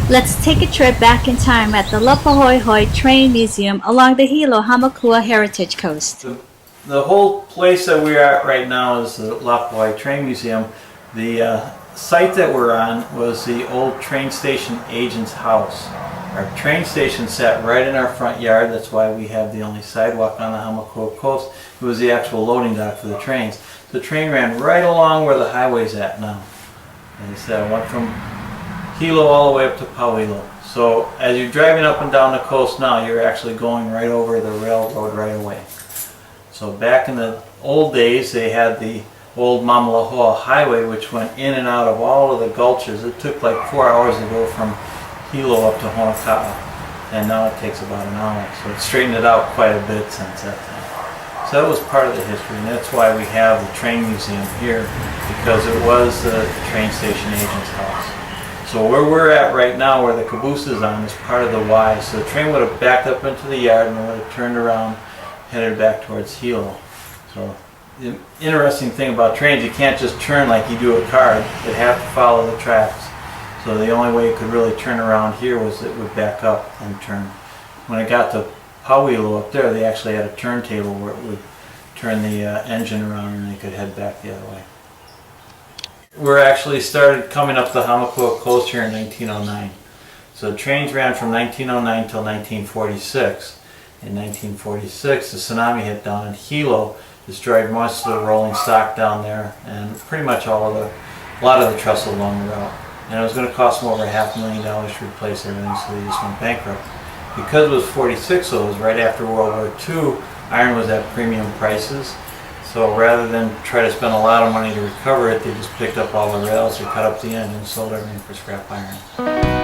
Let's take a trip back in time at the Laupahoehoe Train Museum along the Hilo Hamakua Heritage Coast. The whole place that we're at right now is the Laupahoehoe Train Museum. The site that we're on was the old train station agent's house. Our train station sat right in our front yard. That's why we have the only sidewalk on the Hamakua coast. It was the actual loading dock for the trains. The train ran right along where the highway's at now. And it said it went from Hilo all the way up to Pauhilo. So as you're driving up and down the coast now, you're actually going right over the railroad right away. So back in the old days, they had the old Marilyn Highway, which went in and out of all of the gulches. It took like 4 hours to go from Hilo up to Honolulu, and now it takes about an hour. So it straightened it out quite a bit since that time. So that was part of the history, and that's why we have the train museum here, because it was the train station agent's house. So where we're at right now, where the caboose is on, is part of the Y. So the train would have backed up into the yard and would have turned around, headed back towards Hilo. So the interesting thing about trains, you can't just turn like you do a car. It have to follow the tracks. So the only way it could really turn around here was it would back up and turn. When it got to Pauhilo up there, they actually had a turntable where it would turn the engine around and they could head back the other way. We're actually started coming up the Hamakua coast here in 1909. So the trains ran from 1909 till 1946. In 1946, the tsunami hit down in Hilo, destroyed most of the rolling stock down there, and pretty much a lot of the trestle along the route. And it was going to cost them over $500,000 to replace everything, so they just went bankrupt. Because it was 46, so it was right after World War II, iron was at premium prices. So rather than try to spend a lot of money to recover it, they just picked up all the rails, they cut up the end, and sold everything for scrap iron.